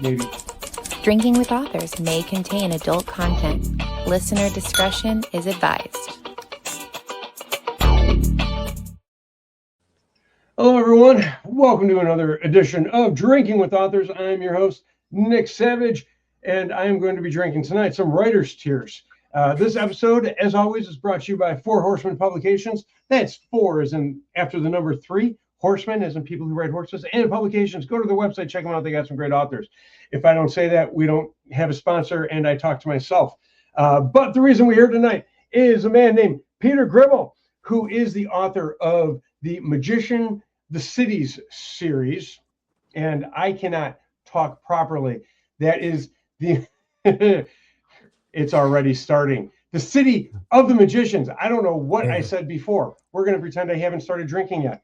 Maybe. Drinking with authors may contain adult content. Listener discretion is advised. Hello, everyone. Welcome to another edition of Drinking with Authors. I'm your host, Nick Savage, and I am going to be drinking tonight some Writer's Tears. This episode, as always, is brought to you by Four Horsemen Publications. That's four as in after the number three. Horsemen as in people who ride horses, and publications. Go to their website, check them out. They got some great authors. If I don't say that, we don't have a sponsor, and I talk to myself. But the reason we're here tonight is a man named Peter Gribble, who is the author of The Magician, the Cities series. And I cannot talk properly. That is the... It's already starting. The City of the Magicians. I don't know what I said before. We're going to pretend I haven't started drinking yet.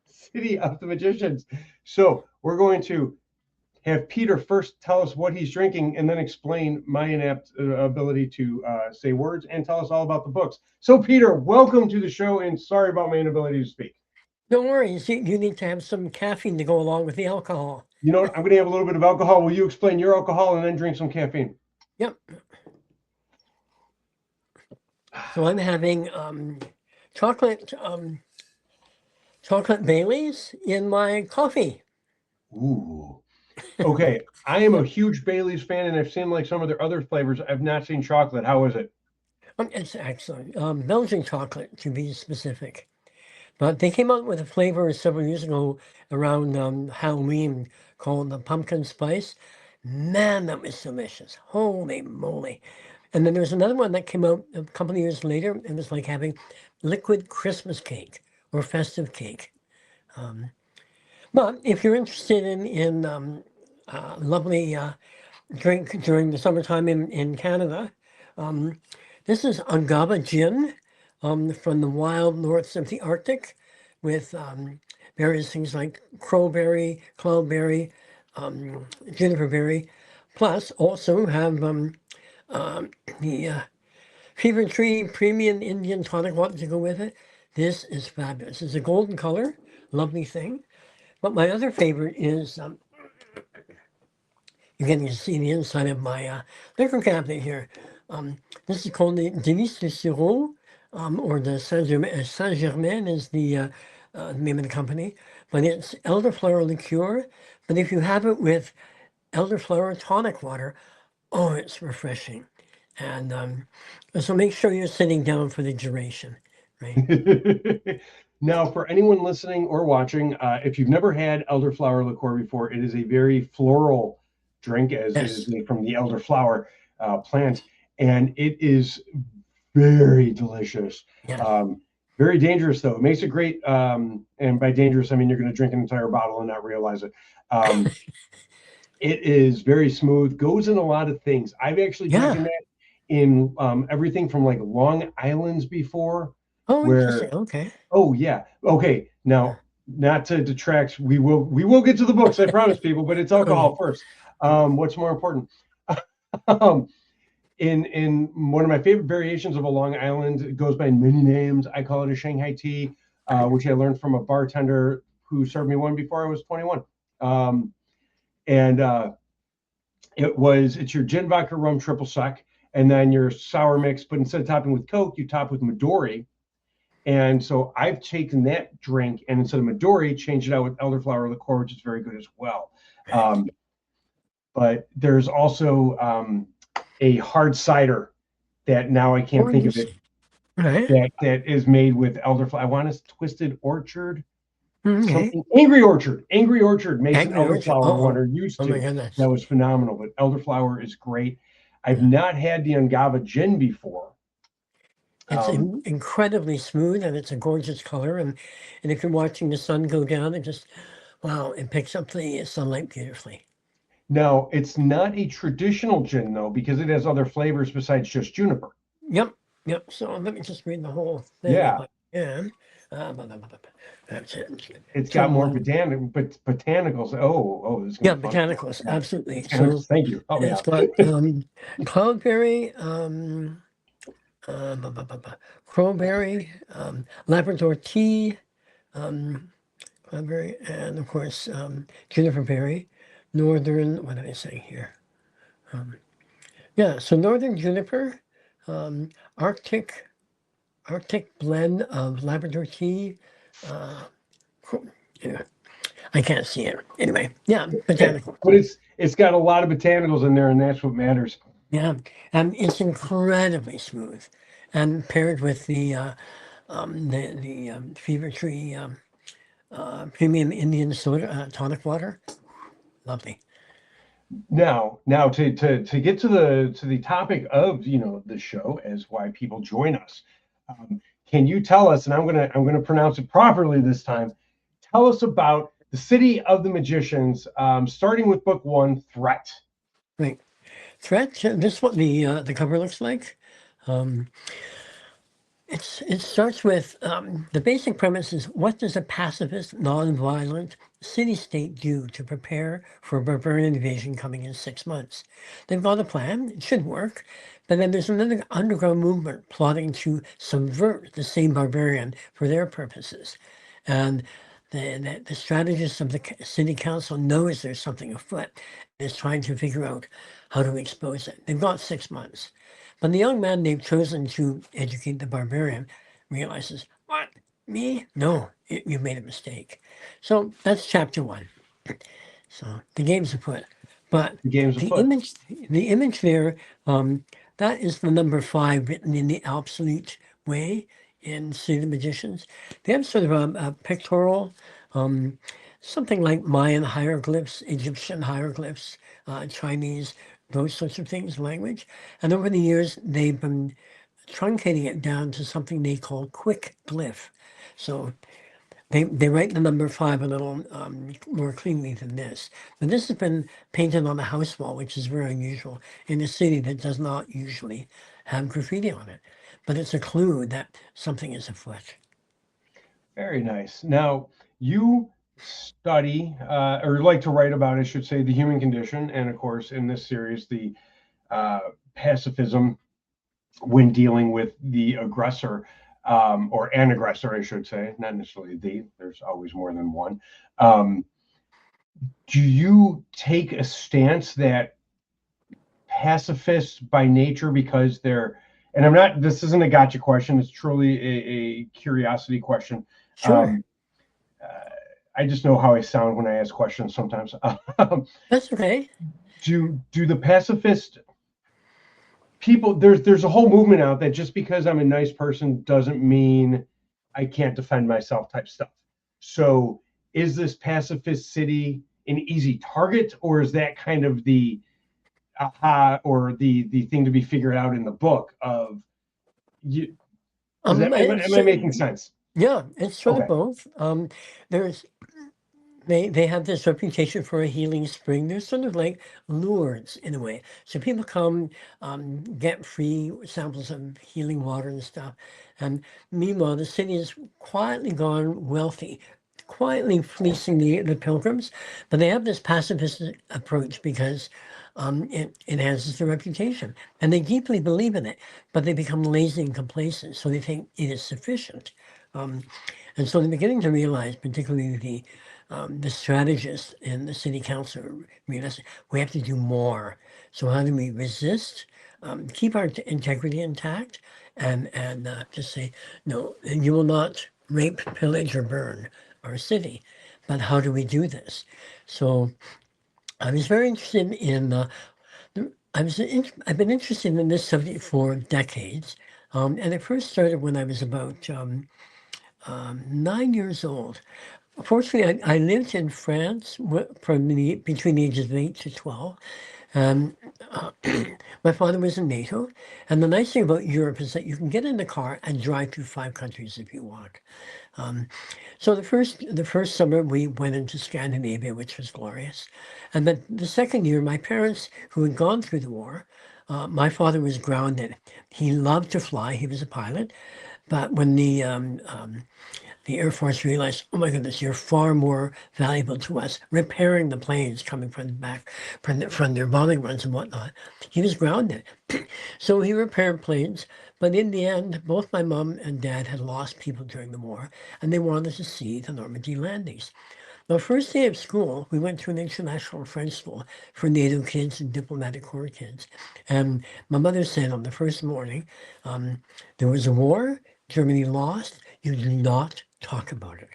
City of the Magicians. So we're going to have Peter first tell us what he's drinking and then explain my inept ability to say words and tell us all about the books. So Peter, welcome to the show, and sorry about my inability to speak. Don't worry, you need to have some caffeine to go along with the alcohol. You know what? I'm going to have a little bit of alcohol. Will you explain your alcohol and then drink some caffeine? Yep. So I'm having chocolate Baileys in my coffee. Ooh. Okay. I am a huge Bailey's fan, and I've seen like some of their other flavors. I've not seen chocolate. How is it? It's excellent. Belgian chocolate, to be specific. But they came out with a flavor several years ago around Halloween called the pumpkin spice. Man, that was delicious. Holy moly. And then there's another one that came out a couple of years later. It was like having liquid Christmas cake or festive cake. But if you're interested in lovely drink during the summertime in Canada, this is Agave gin from the wild norths of the Arctic with various things like crowberry, cloudberry, juniper berry, plus also have the Fever Tree Premium Indian Tonic Water to go with it. This is fabulous. It's a golden color, lovely thing. But my other favorite is, you're getting to see the inside of my liquor cabinet here. This is called the Délices de Sirop, or the Saint-Germain is the name of the company. But it's elderflower liqueur. But if you have it with elderflower tonic water, oh, it's refreshing. And so make sure you're sitting down for the duration, right? Now, for anyone listening or watching, if you've never had elderflower liqueur before, it is a very floral drink, as it is made from the elderflower plant, and it is very delicious. Yeah. Very dangerous, though. It makes it great, and by dangerous, I mean you're going to drink an entire bottle and not realize it. It is very smooth, goes in a lot of things. I've actually drinking that in everything from like Long Island's before. Oh, interesting. Okay. Oh, yeah. Okay. Now, not to detract, we will get to the books, I promise people, but it's alcohol first. What's more important? In one of my favorite variations of a Long Island, it goes by many names. I call it a Shanghai tea, which I learned from a bartender who served me one before I was 21. It's your gin vodka rum triple sec, and then your sour mix, but instead of topping with Coke, you top with Midori. And so I've taken that drink and instead of Midori, changed it out with elderflower liqueur, which is very good as well. But there's also a hard cider that now I can't think of it. Right. That is made with elderflower. I want to Twisted Orchard. Okay. Angry Orchard makes an Angry Orchard. elderflower one, or used to. Oh my goodness. That was phenomenal. But elderflower is great. I've not had the Agave gin before. It's incredibly smooth, and it's a gorgeous color. And if you're watching the sun go down, it just, wow, it picks up the sunlight beautifully. Now, it's not a traditional gin, though, because it has other flavors besides just juniper. Yep. So let me just read the whole thing. Yeah. That's it. It's got more botanicals. Oh, this is yeah, botanicals, absolutely. So, thank you. Oh, it's got cloudberry, crowberry, Labrador tea, cloudberry, and of course juniper berry, northern, what am I saying here? Yeah, so northern juniper, um, Arctic blend of Labrador tea. Cool. Yeah, I can't see it. Anyway, yeah, botanical. But it's got a lot of botanicals in there, and that's what matters. Yeah, and it's incredibly smooth, and paired with the Fever Tree premium Indian soda tonic water, lovely. Now to get to the topic of the show as why people join us. Can you tell us, and I'm gonna pronounce it properly this time, tell us about the City of the Magicians, starting with book one, Threat. Right, threat. This is what the cover looks like. Um, it starts with the basic premise is what does a pacifist, non-violent city-state do to prepare for a barbarian invasion coming in 6 months? They've got a plan. It should work. But then there's another underground movement plotting to subvert the same barbarian for their purposes. And the strategist of the city council knows there's something afoot and is trying to figure out how to expose it. They've got 6 months. But the young man they've chosen to educate the barbarian realizes, what? Me? No, you made a mistake. So that's chapter one. So the game's afoot. But The game's the afoot. image there, that is the number 5 written in the absolute way in City of the Magicians. They have sort of a pictorial, something like Mayan hieroglyphs, Egyptian hieroglyphs, Chinese, those sorts of things, language. And over the years, they've been truncating it down to something they call quick glyph. So they write the number 5 a little more cleanly than this. But this has been painted on a house wall, which is very unusual in a city that does not usually have graffiti on it. But it's a clue that something is afoot. Very nice. Now, you study, or like to write about, I should say, the human condition, and of course, in this series, the pacifism when dealing with the aggressor, or an aggressor, I should say, not necessarily the. There's always more than one. Do you take a stance that pacifists by nature, because they're, and I'm not, this isn't a gotcha question, it's truly a curiosity question. Sure. I just know how I sound when I ask questions sometimes. That's okay. Do the pacifist people, there's a whole movement out that just because I'm a nice person doesn't mean I can't defend myself type stuff. So is this pacifist city an easy target, or is that kind of the aha, or the thing to be figured out in the book of you? Am I making sense? Yeah, it's sort Okay. of both. There's they have this reputation for a healing spring. They're sort of like Lourdes in a way. So people come, get free samples of healing water and stuff. And meanwhile, the city has quietly gone wealthy, quietly fleecing the pilgrims. But they have this pacifist approach because it enhances their reputation. And they deeply believe in it, but they become lazy and complacent. So they think it is sufficient. And so they're beginning to realize, particularly the strategists in the city council, realize we have to do more. So how do we resist, keep our integrity intact, and just say, no, you will not rape, pillage, or burn our city. But how do we do this? So I was very interested in. I've been interested in this subject for decades, and it first started when I was about 9 years old. Fortunately, I lived in France between the ages of 8 to 12. And my father was in NATO. And the nice thing about Europe is that you can get in the car and drive through 5 countries if you want. So the first summer we went into Scandinavia, which was glorious. And then the second year, my parents, who had gone through the war, my father was grounded. He loved to fly. He was a pilot. But when the Air Force realized, oh my goodness, you're far more valuable to us repairing the planes coming from the back, from their bombing runs and whatnot. He was grounded. So he repaired planes. But in the end, both my mom and dad had lost people during the war, and they wanted to see the Normandy landings. The first day of school, we went to an international French school for NATO kids and diplomatic corps kids. And my mother said on the first morning, there was a war, Germany lost, you do not talk about it.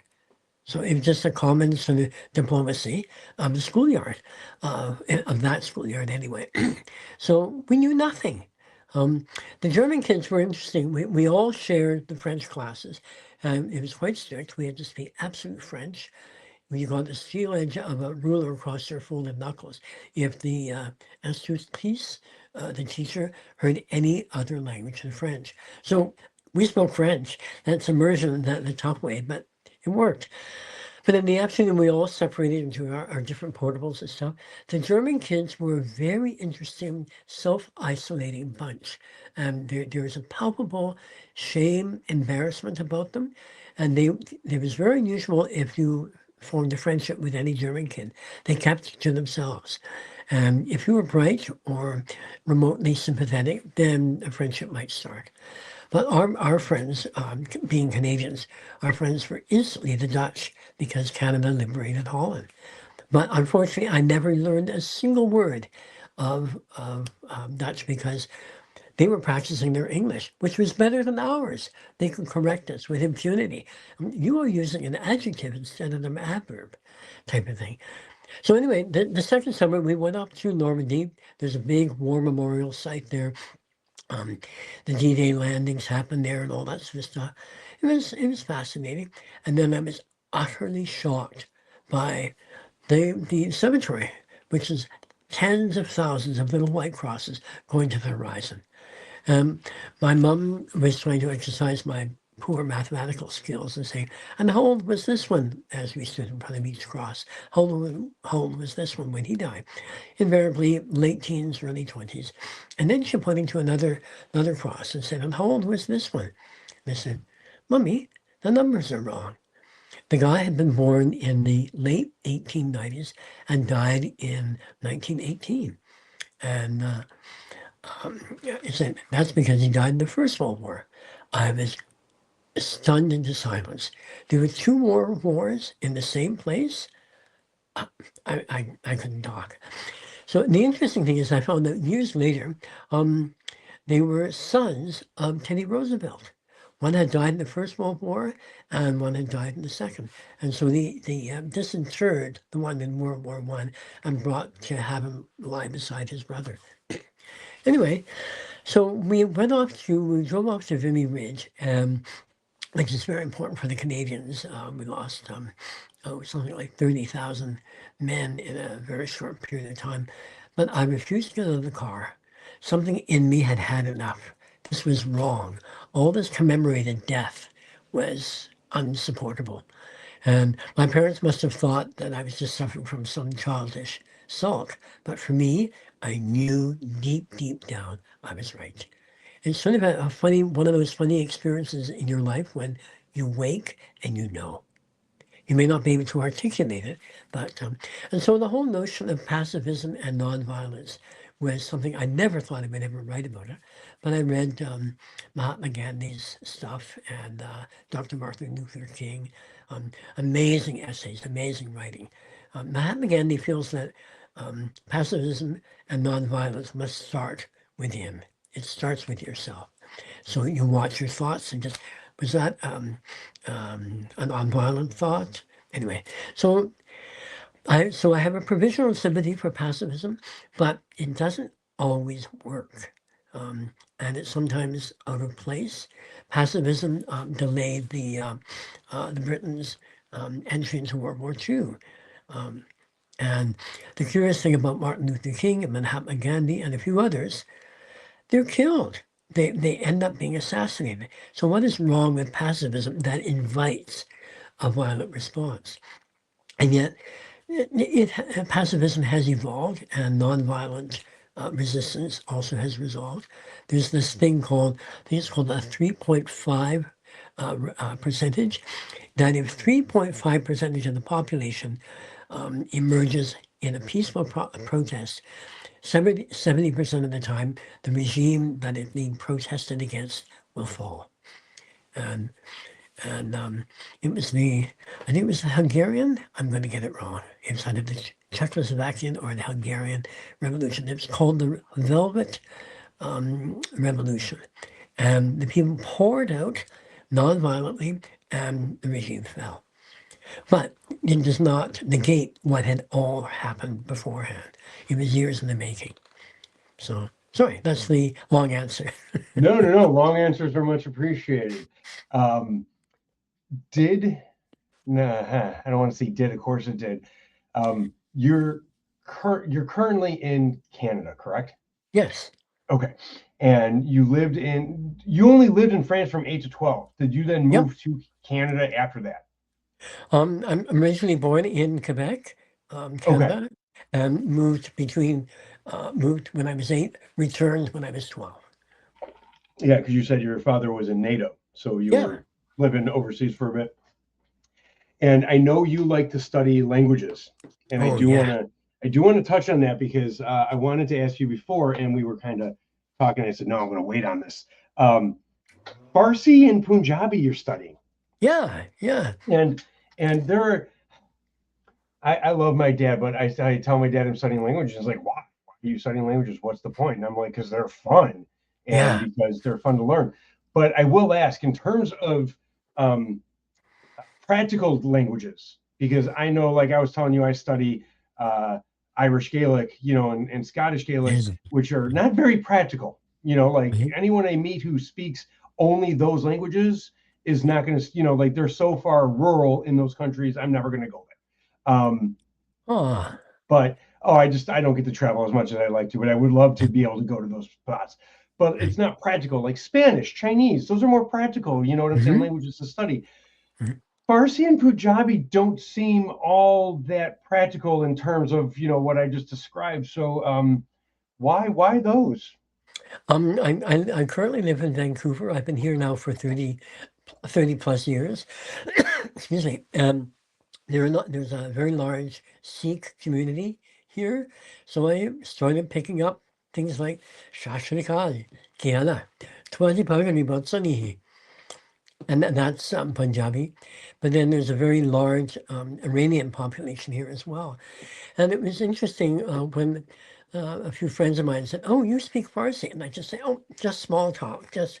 So it was just a common sort of diplomacy of the schoolyard, of that schoolyard anyway. So we knew nothing. The German kids were interesting. We all shared the French classes. It was quite strict. We had to speak absolute French. You got the steel edge of a ruler across their folded knuckles. If the institutrice, the teacher, heard any other language than French. So we spoke French. That's immersion, the tough way, but it worked. But in the afternoon, we all separated into our different portables and stuff. The German kids were a very interesting, self-isolating bunch. There was a palpable shame, embarrassment about them. And it was very unusual if you formed a friendship with any German kid. They kept it to themselves. And if you were bright or remotely sympathetic, then a friendship might start. But our friends, being Canadians, our friends were instantly the Dutch because Canada liberated Holland. But unfortunately, I never learned a single word of Dutch because they were practicing their English, which was better than ours. They could correct us with impunity. You are using an adjective instead of an adverb type of thing. So anyway, the second summer, we went up to Normandy. There's a big war memorial site there. The D-Day landings happened there and all that sort of stuff. It was fascinating. And then I was utterly shocked by the cemetery, which is tens of thousands of little white crosses going to the horizon. My mum was trying to exercise my poor mathematical skills and saying, and how old was this one as we stood in front of each cross? How old was this one when he died? Invariably late teens, early 20s. And then she pointed to another cross and said, and how old was this one? And I said, Mummy, the numbers are wrong. The guy had been born in the late 1890s and died in 1918. And he said, that's because he died in the First World War. I was stunned into silence. There were two more wars in the same place. I couldn't talk. So the interesting thing is I found that years later, they were sons of Teddy Roosevelt. One had died in the First World War and one had died in the Second. And so they disinterred the one in World War I and brought to have him lie beside his brother. Anyway, so we drove off to Vimy Ridge, which is very important for the Canadians. We lost something like 30,000 men in a very short period of time. But I refused to get out of the car. Something in me had had enough. This was wrong. All this commemorated death was unsupportable. And my parents must have thought that I was just suffering from some childish sulk. But for me, I knew deep down I was right. It's sort of one of those funny experiences in your life when you wake and you know. You may not be able to articulate it, but, and so the whole notion of pacifism and nonviolence was something I never thought I would ever write about it. But I read Mahatma Gandhi's stuff and Dr. Martin Luther King, amazing essays, amazing writing. Mahatma Gandhi feels that pacifism and nonviolence must start within. It starts with yourself. So you watch your thoughts and just, was that an nonviolent thought? Anyway, so I have a provisional sympathy for pacifism, but it doesn't always work. And it's sometimes out of place. Pacifism delayed the Britain's entry into World War II. And the curious thing about Martin Luther King and Mahatma Gandhi and a few others, they're killed. They end up being assassinated. So what is wrong with pacifism that invites a violent response? And yet, pacifism has evolved, and nonviolent resistance also has resolved. There's this thing called, I think it's called a 3.5 percentage, that if 3.5% of the population emerges in a peaceful protest, 70% of the time, the regime that is being protested against will fall. And And it was I think it was the Hungarian, I'm going to get it wrong. It was either the Czechoslovakian or the Hungarian Revolution. It was called the Velvet Revolution. And the people poured out non-violently, and the regime fell. But it does not negate what had all happened beforehand. It was years in the making. So, sorry, that's the long answer. No. Long answers are much appreciated. I don't want to say did. Of course it did. You're currently in Canada, correct? Yes. Okay. And you only lived in France from 8 to 12. Did you then Yep. move to Canada after that? I'm originally born in Quebec, Canada, and moved when I was 8, returned when I was 12. Yeah, because you said your father was in NATO, so you were living overseas for a bit. And I know you like to study languages, and I do want to touch on that because I wanted to ask you before, and we were kind of talking. I said, no, I'm going to wait on this. Farsi and Punjabi you're studying. Yeah. And I love my dad, but I tell my dad I'm studying languages. He's like, why are you studying languages? What's the point? And I'm like, because they're fun, and because they're fun to learn. But I will ask, in terms of practical languages, because I know, like I was telling you, I study Irish Gaelic, and Scottish Gaelic, which are not very practical. Like anyone I meet who speaks only those languages is not going to, like they're so far rural in those countries. I'm never going to go there. But I don't get to travel as much as I like to, but I would love to be able to go to those spots. But it's not practical. Like Spanish, Chinese, those are more practical. You know what I'm saying? Languages to study. Farsi and Punjabi don't seem all that practical in terms of what I just described. So why those? I currently live in Vancouver. I've been here now for 30 plus years. Excuse me. There's a very large Sikh community here, so I started picking up things like Shashrikal, Kiana, Twaji Pagani Batsanihi. And that's Punjabi. But then there's a very large Iranian population here as well. And it was interesting when a few friends of mine said, oh, you speak Farsi. And I just say, oh, just small talk, just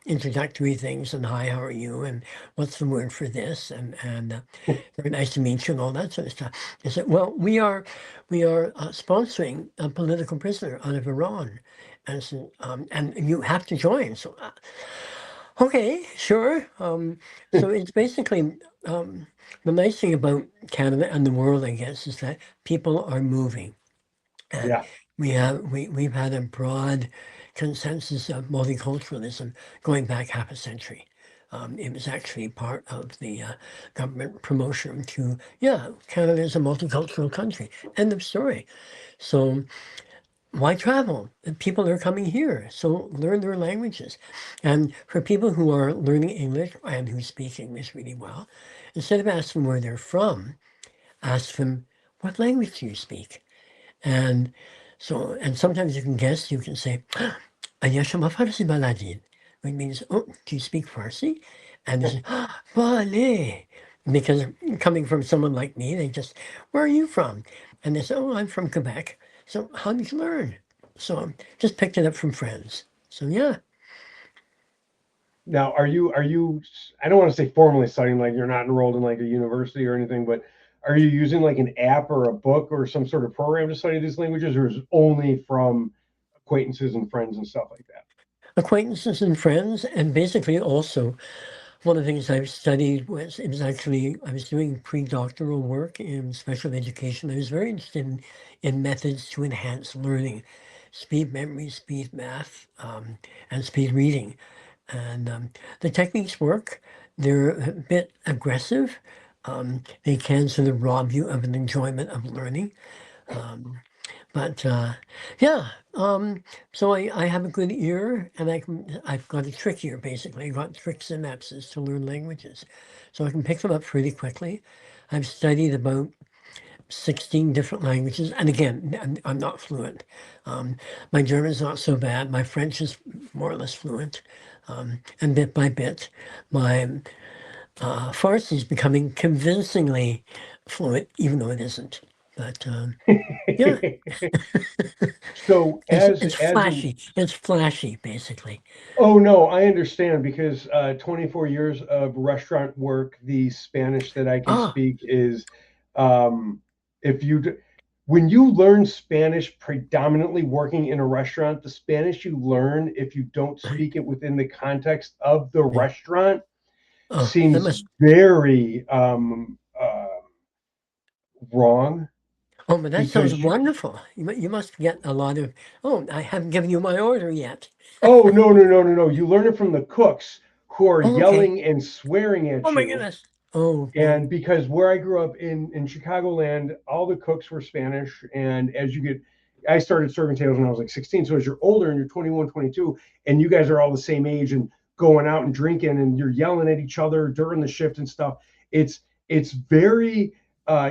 introductory things. And hi, how are you? And what's the word for this? And very nice to meet you and all that sort of stuff. They said, well, we are sponsoring a political prisoner out of Iran. And so, and you have to join. So okay, sure. So it's basically the nice thing about Canada and the world, I guess, is that people are moving. And we've had a broad consensus of multiculturalism going back half a century. It was actually part of the government promotion to, Canada is a multicultural country. End of story. So why travel? People are coming here, so learn their languages. And for people who are learning English and who speak English really well, instead of asking where they're from, ask them, what language do you speak? And sometimes you can guess, you can say, Ayashama Farsi Baladin, which means, oh, do you speak Farsi? And they say, Vale. Because coming from someone like me, they just, where are you from? And they say, oh, I'm from Quebec. So how did you learn? So just picked it up from friends. So yeah. Now, are you, I don't want to say formally studying, like you're not enrolled in like a university or anything, but are you using like an app or a book or some sort of program to study these languages, or is it only from acquaintances and friends and stuff like that? Acquaintances and friends, and basically also one of the things I've studied was I was doing pre-doctoral work in special education. I was very interested in methods to enhance learning, speed memory, speed math, and speed reading. And the techniques work. They're a bit aggressive. They can sort of rob you of an enjoyment of learning. So I have a good ear, and I've got a trick ear, basically. I've got trick synapses to learn languages. So I can pick them up pretty quickly. I've studied about 16 different languages. And again, I'm not fluent. My German's not so bad. My French is more or less fluent. And bit by bit, my Farsi is becoming convincingly fluent, even though it isn't. But yeah, So it's as an flashy. It's flashy, basically. oh no, I understand because 24 years of restaurant work, the Spanish that I can Ah, speak is if you when you learn Spanish predominantly working in a restaurant, the Spanish you learn if you don't right, speak it within the context of the right. restaurant Oh, that seems must. very wrong Oh, but that sounds because wonderful. You must get a lot of. Oh, I haven't given you my order yet. oh no no no no no, you learn it from the cooks who are Oh, okay. yelling and swearing Oh at my you. goodness. Oh, oh, And because where I grew up in Chicagoland, all the cooks were Spanish. And as you get, I started serving tables when I was like 16. So as you're older and you're 21, 22, and you guys are all the same age and going out and drinking and you're yelling at each other during the shift and stuff, it's very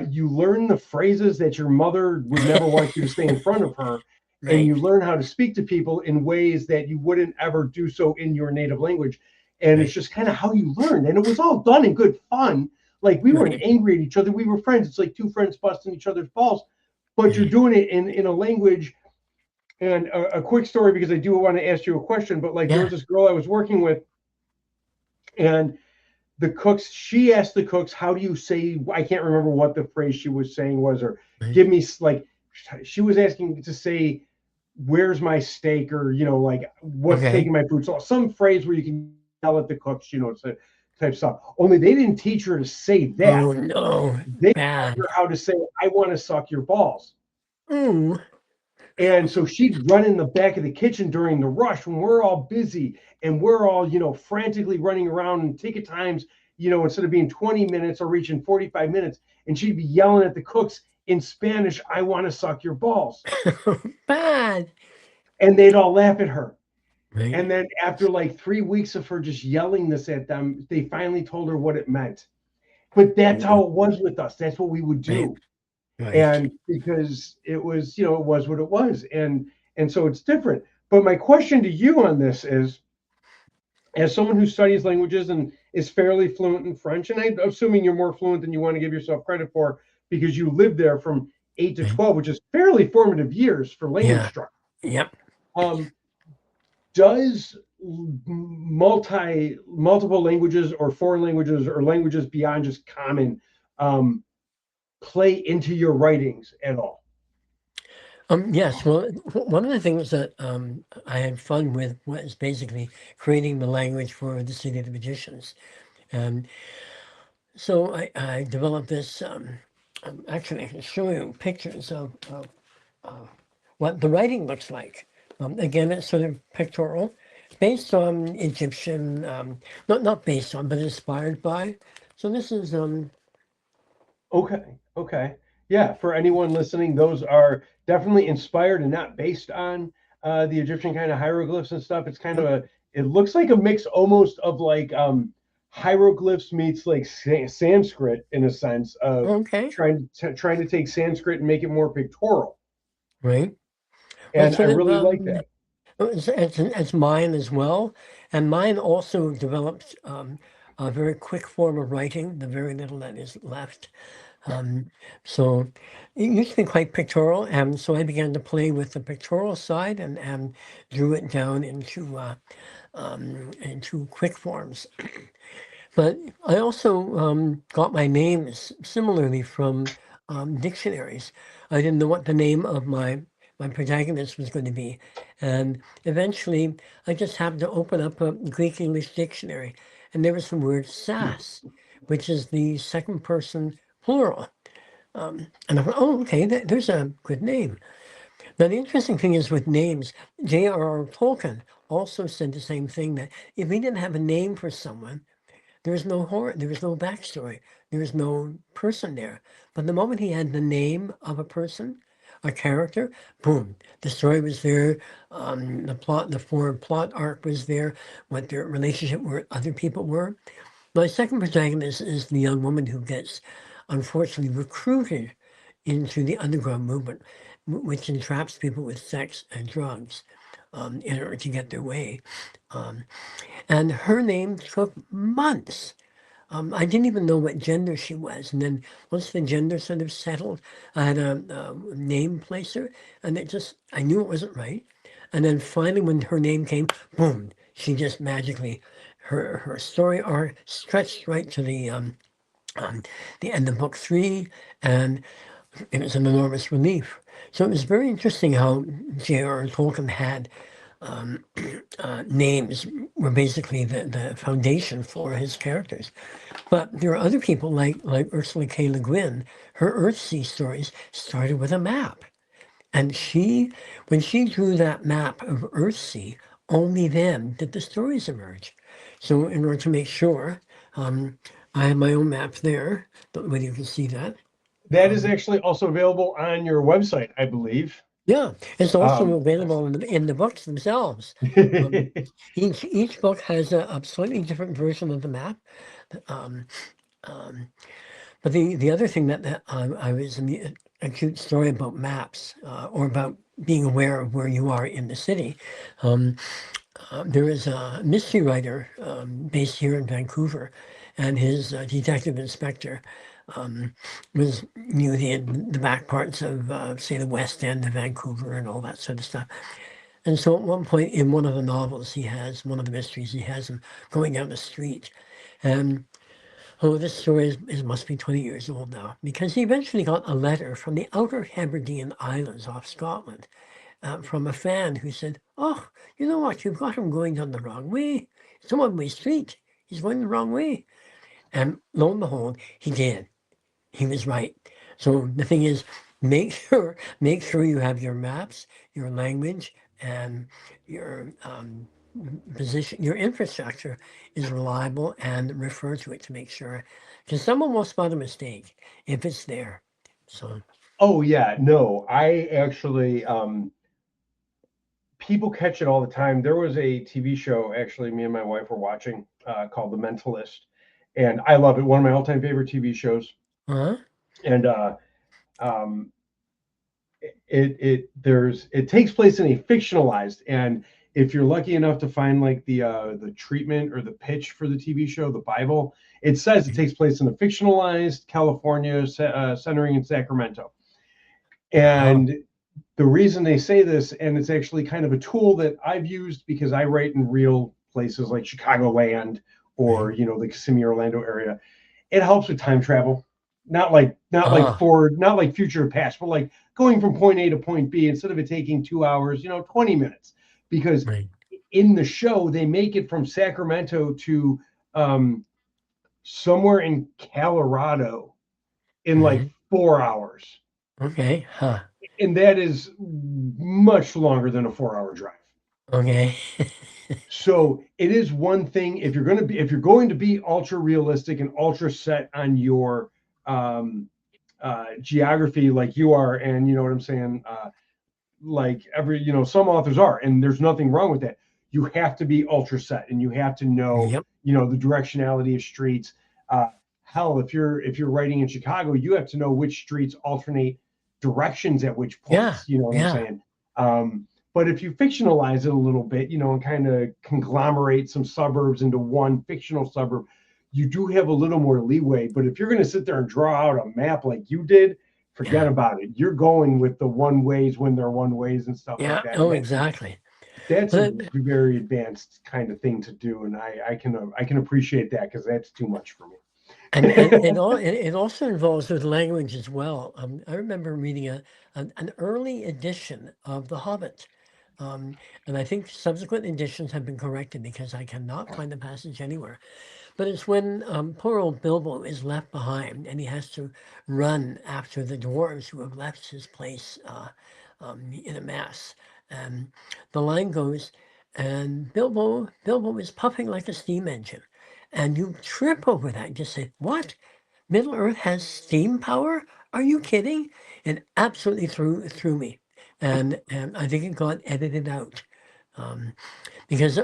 you learn the phrases that your mother would never want you to say in front of her, and right, you learn how to speak to people in ways that you wouldn't ever do so in your native language. And it's right, just kind of how you learn, and it was all done in good fun. Like we weren't right, angry at each other. We were friends. It's like two friends busting each other's balls, but you're right. doing it in a language. And a quick story because I do want to ask you a question. But like there was Yeah, this girl I was working with, and the cooks. She asked the cooks, "How do you say?" I can't remember what the phrase she was saying was, or right. give me like. She was asking to say, "Where's my steak?" or like what's Okay. taking my food. So some phrase where you can yell at the cooks, it's a type stuff. Only they didn't teach her to say that. Oh no, They taught bad. her how to say, "I want to suck your balls." Ooh. And so she'd run in the back of the kitchen during the rush when we're all busy and we're all, frantically running around and ticket times, instead of being 20 minutes or reaching 45 minutes. And she'd be yelling at the cooks in Spanish, "I want to suck your balls." Bad. And they'd all laugh at her. Right, And then after like 3 weeks of her just yelling this at them, they finally told her what it meant. But that's mm, how it was with us. That's what we would right, do. right, And because it was it was what it was, and so it's different. But my question to you on this is, as someone who studies languages and is fairly fluent in French, and I'm assuming you're more fluent than you want to give yourself credit for because you lived there from 8 to right. 12, which is fairly formative years for language Yeah. instruction. Yep. um, does multiple languages or foreign languages or languages beyond just common play into your writings at all? Yes. Well, one of the things that I had fun with was basically creating the language for the City of the Magicians. And so I developed this. Actually, I can show you pictures of what the writing looks like. Again, it's sort of pictorial, based on Egyptian, not based on, but inspired by. So this is Okay. Okay. Yeah. For anyone listening, those are definitely inspired and not based on the Egyptian kind of hieroglyphs and stuff. It's kind of yep, it looks like a mix almost of like hieroglyphs meets like Sanskrit in a sense of okay, trying to take Sanskrit and make it more pictorial. right. Well, And I sort of really like that. it's mine as well, and mine also developed a very quick form of writing. The very little that is left. Um, so it used to be quite pictorial, and so I began to play with the pictorial side and drew it down into quick forms. But I also got my names similarly from dictionaries. I didn't know what the name of my protagonist was going to be, and eventually I just happened to open up a Greek English dictionary, and there was the word "sas," which is the second person plural. And I thought, oh, okay, there's a good name. Now, the interesting thing is with names, J.R.R. Tolkien also said the same thing, that if he didn't have a name for someone, there was no horror, there was no backstory, there was no person there. But the moment he had the name of a person, a character, boom, the story was there, the plot, the forward plot arc was there, what their relationship with other people were. My second protagonist is the young woman who gets, unfortunately, recruited into the underground movement, which entraps people with sex and drugs in order to get their way. Um, and her name took months I didn't even know what gender she was. And then once the gender sort of settled, I had a name placer, and I knew it wasn't right. And then finally, when her name came, boom, she just magically, her story arc stretched right to the end of book 3, and it was an enormous relief. So it was very interesting how J.R.R. Tolkien had names were basically the foundation for his characters. But there are other people like Ursula K. Le Guin. Her Earthsea stories started with a map. And when she drew that map of Earthsea, only then did the stories emerge. So in order to make sure, I have my own map there, whether you can see that. That is actually also available on your website, I believe. Yeah, it's also Um, available in the books themselves. Each book has a slightly different version of the map. Um, um, but the other thing that I was a cute story about maps or about being aware of where you are in the city. There is a mystery writer based here in Vancouver, and his detective inspector knew the back parts of, say, the West End of Vancouver and all that sort of stuff. And so at one point in one of the novels, one of the mysteries, he has him going down the street. And this story must be 20 years old now, because he eventually got a letter from the Outer Hebridean Islands off Scotland from a fan who said, "Oh, you know what? You've got him going down the wrong way. It's a one-way street. He's going the wrong way." And lo and behold, he did. He was right. So the thing is, make sure you have your maps, your language, and your position, your infrastructure is reliable, and refer to it to make sure, because someone will spot a mistake if it's there. So. Oh yeah, no, I actually people catch it all the time. There was a TV show actually me and my wife were watching called The Mentalist, and I love it. One of my all-time favorite TV shows. Uh-huh. And um, it takes place in a fictionalized, and if you're lucky enough to find like the treatment or the pitch for the TV show, the Bible, it says it takes place in a fictionalized California, centering in Sacramento. And the reason they say this, and it's actually kind of a tool that I've used because I write in real places like Chicagoland or the Kissimmee, Orlando area, it helps with time travel. Not like forward, not like future to past, but like going from point A to point B instead of it taking 2 hours, 20 minutes. Because in the show, they make it from Sacramento to somewhere in Colorado in like 4 hours. Okay. Huh. And that is much longer than a 4-hour drive. Okay. So it is one thing if you're going to be ultra realistic and ultra set on your geography like you are, and you know what I'm saying, like some authors are, and there's nothing wrong with that. You have to be ultra set, and you have to know the directionality of streets. Hell, if you're writing in Chicago, you have to know which streets alternate directions at which points. You know what I'm saying? But if you fictionalize it a little bit, and kind of conglomerate some suburbs into one fictional suburb, you do have a little more leeway. But if you're going to sit there and draw out a map like you did, forget about it. You're going with the one ways when they're one ways and stuff like that. Oh, exactly. That's a very advanced kind of thing to do, and I can appreciate that because that's too much for me. And it also involves with language as well. I remember reading an early edition of The Hobbit. And I think subsequent editions have been corrected because I cannot find the passage anywhere. But it's when poor old Bilbo is left behind and he has to run after the dwarves who have left his place in a mess. And the line goes, and Bilbo is puffing like a steam engine. And you trip over that and just say, what? Middle Earth has steam power? Are you kidding? It absolutely threw me. And I think it got edited out because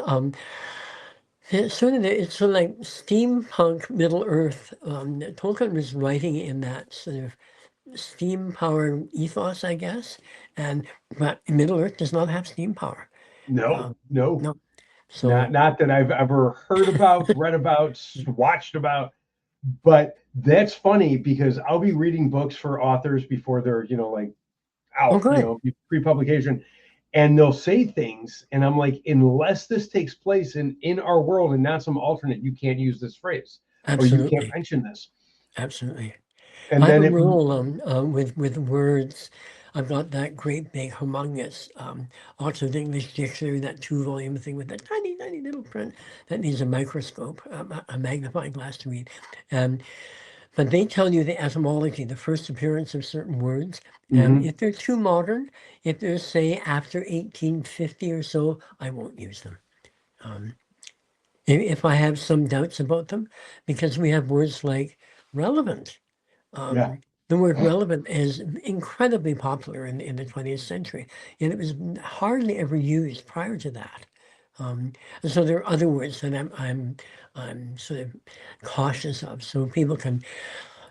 it's sort of like steampunk Middle Earth. Tolkien was writing in that sort of steam power ethos, I guess. But Middle Earth does not have steam power. No. So not that I've ever heard about, read about, watched about. But that's funny because I'll be reading books for authors before they're, like Oh, out, good. pre-publication, and they'll say things, and I'm like, unless this takes place in our world and not some alternate, you can't use this phrase or you can't Absolutely. mention this. Absolutely. And I have then a it, rule with words. I've got that great big humongous Oxford English Dictionary, that 2-volume thing with that tiny, tiny little print that needs a microscope, a magnifying glass to read. But they tell you the etymology, the first appearance of certain words. And mhm. if they're too modern, if they're, say, after 1850 or so, I won't use them. If I have some doubts about them, because we have words like relevant. Yeah. The word relevant is incredibly popular in the 20th century, and it was hardly ever used prior to that. And so there are other words that I'm sort of cautious of, so people can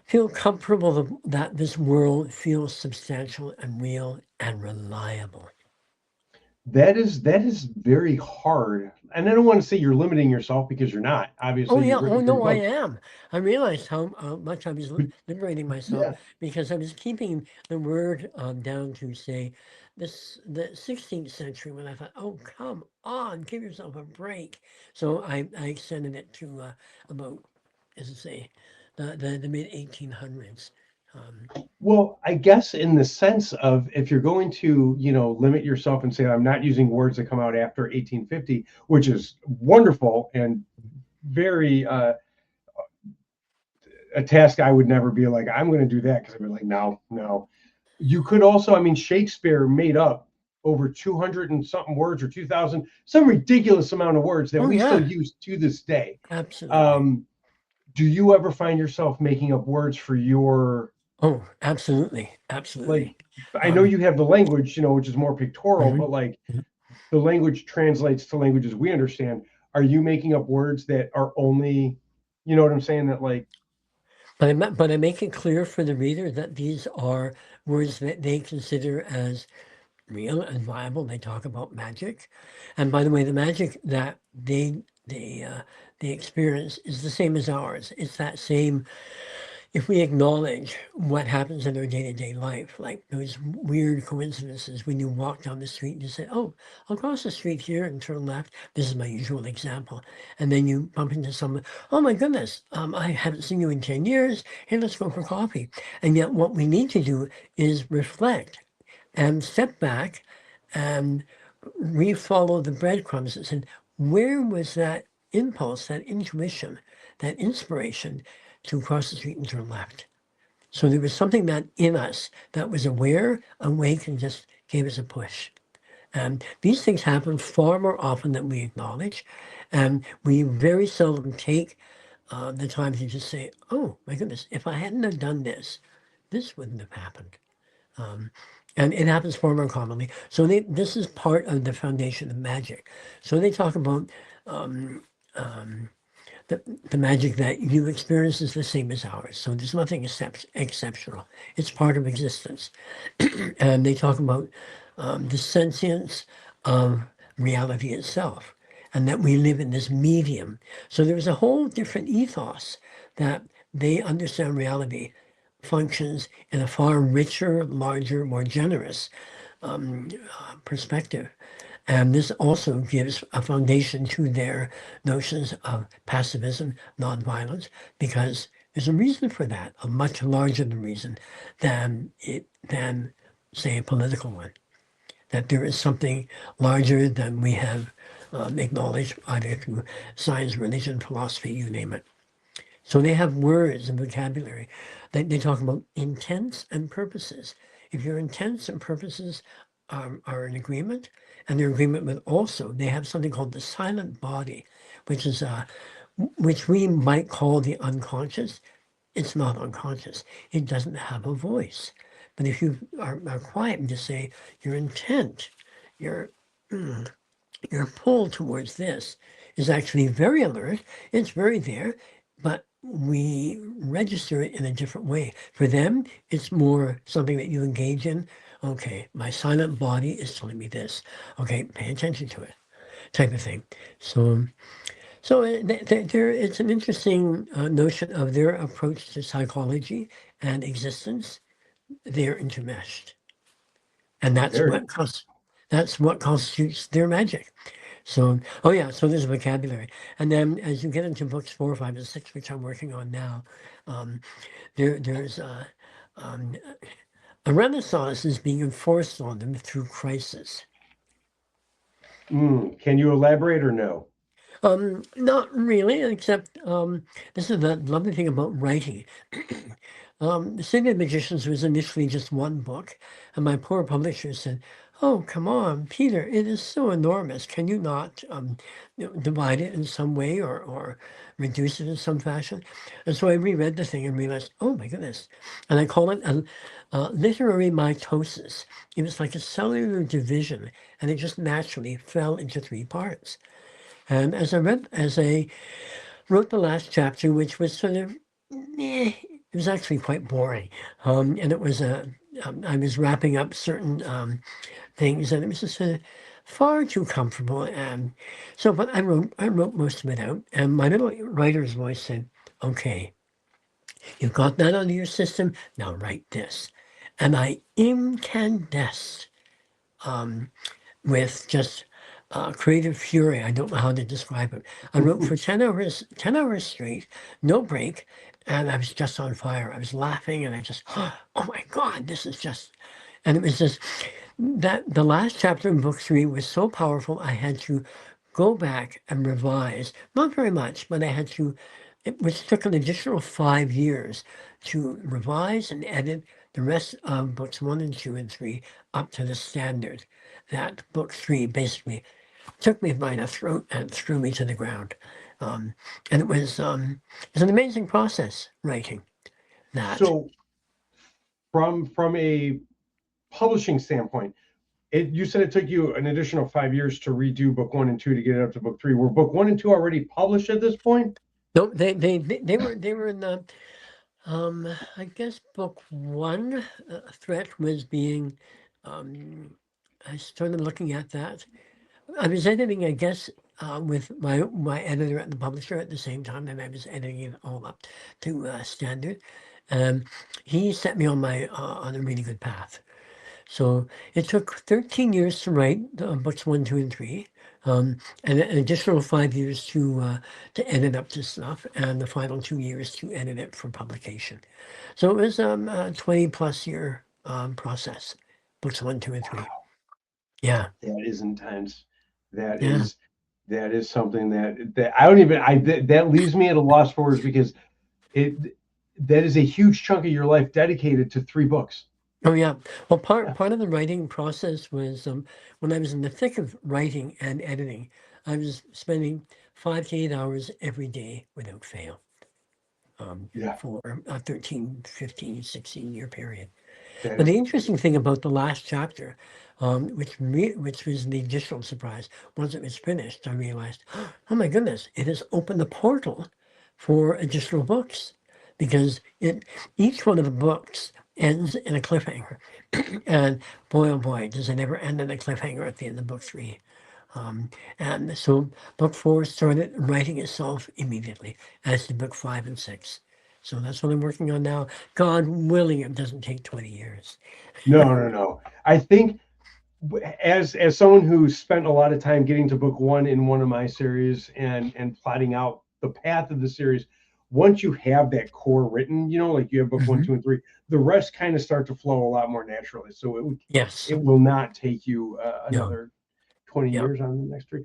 feel comfortable that this world feels substantial and real and reliable. That is very hard. And I don't want to say you're limiting yourself because you're not. Oh Obviously, yeah, you've oh written great no, I books. am. I realized how much I was But liberating myself yeah, because I was keeping the word down to say the 16th century when I thought, oh come on, give yourself a break. So I extended it to about, as I say, the mid 1800s. well, I guess in the sense of if you're going to, limit yourself and say, I'm not using words that come out after 1850, which is wonderful and very a task I would never be like, I'm going to do that because I'd be like, no, no. You could also, I mean, Shakespeare made up over 200 and something words or 2000, some ridiculous amount of words that Oh we still yeah, use to this day. absolutely. Um, do you ever find yourself making up words for your, Oh, absolutely, like, absolutely. I know Um, you have the language, which is more pictorial, mhm. but like the language translates to languages we understand. Are you making up words that are only, you know what I'm saying? That like, But I make it clear for the reader that these are words that they consider as real and viable. They talk about magic, and by the way, the magic that they experience is the same as ours. It's that same. If we acknowledge what happens in our day-to-day life, like those weird coincidences when you walk down the street and you say, "Oh, I'll cross the street here and turn left." This is my usual example, and then you bump into someone. Oh my goodness, I haven't seen you in 10 years. Hey, let's go for coffee. And yet, what we need to do is reflect and step back and re-follow the breadcrumbs and say, where was that impulse, that intuition, that inspiration to cross the street and turn left? So there was something that in us that was aware, awake, and just gave us a push. And these things happen far more often than we acknowledge. And we very seldom take the time to just say, oh my goodness, if I hadn't have done this, this wouldn't have happened. And it happens far more commonly. So this is part of the foundation of magic. So they talk about the, the magic that you experience is the same as ours. So there's nothing exceptional. It's part of existence. And they talk about the sentience of reality itself and that we live in this medium. So there's a whole different ethos that they understand reality functions in a far richer, larger, more generous perspective. And this also gives a foundation to their notions of pacifism, nonviolence, because there's a reason for that, a much larger reason than say a political one. That there is something larger than we have acknowledged either through science, religion, philosophy, you name it. So they have words and vocabulary. They talk about intents and purposes. If your intents and purposes are in agreement, and they're in agreement with also, they have something called the silent body, which is which we might call the unconscious. It's not unconscious. It doesn't have a voice. But if you are quiet and just say your intent, your your pull towards this is actually very alert. It's very there, but we register it in a different way. For them, it's more something that you engage in. Okay, my silent body is telling me this. Okay, pay attention to it, type of thing. So So it's an interesting notion of their approach to psychology and existence. They're intermeshed, and Very. that's what constitutes their magic. So, oh yeah, so there's vocabulary, and then as you get into books 4, 5, and 6, which I'm working on now, um, there's um, a renaissance is being enforced on them through crisis. Can you elaborate or no? Not really, except this is the lovely thing about writing. The City of Magicians was initially just one book, and my poor publisher said, "Oh, come on, Peter, it is so enormous. Can you not divide it in some way or reduce it in some fashion?" And so I reread the thing and realized, oh my goodness. And I call it a literary mitosis. It was like a cellular division, and it just naturally fell into 3 parts. And as I wrote the last chapter, which was sort of, it was actually quite boring, and it was I was wrapping up certain things, and it was just far too comfortable, and so. But I wrote most of it out, and my little writer's voice said, "Okay, you've got that out of your system. Now write this," and I incandesced. With just creative fury. I don't know how to describe it. I wrote for 10 hours straight, no break, and I was just on fire. I was laughing, and I just, oh my God, this is just, and it was just that the last chapter in book 3 was so powerful. I had to go back and revise, not very much, but I had to, which took an additional 5 years to revise and edit the rest of books 1 and 2 and 3 up to the standard that book 3 basically took me by the throat and threw me to the ground. And it was an amazing process writing that. So, from a publishing standpoint, you said it took you an additional 5 years to redo book 1 and 2 to get it up to book 3. Were book 1 and 2 already published at this point? No, they were in the I guess book 1 threat was being I started looking at that. I was editing, I guess, with my editor and the publisher at the same time, and I was editing it all up to standard. He set me on on a really good path. So it took 13 years to write books 1, 2, and 3, and an additional 5 years to edit up the stuff, and the final 2 years to edit it for publication. So it was a 20+ year process. Books 1, 2, and 3. Yeah. That is intense. That Yeah. is something that I don't even that leaves me at a loss for words, because that is a huge chunk of your life dedicated to 3 books. Oh yeah. Well, part of the writing process was when I was in the thick of writing and editing, I was spending 5 to 8 hours every day without fail. For a 13, 15, 16-year period. But the interesting thing about the last chapter, which was the additional surprise, once it was finished, I realized, oh my goodness, it has opened the portal for additional books, because each one of the books ends in a cliffhanger, and boy oh boy, does it ever end in a cliffhanger at the end of book 3. And so book 4 started writing itself immediately, as did book 5 and 6. So that's what I'm working on now. God willing, it doesn't take 20 years. No. I think, as someone who spent a lot of time getting to book 1 in one of my series and plotting out the path of the series, once you have that core written, like you have book 1, 2, and 3, the rest kind of start to flow a lot more naturally. So it will not take you another 20 years on the next 3.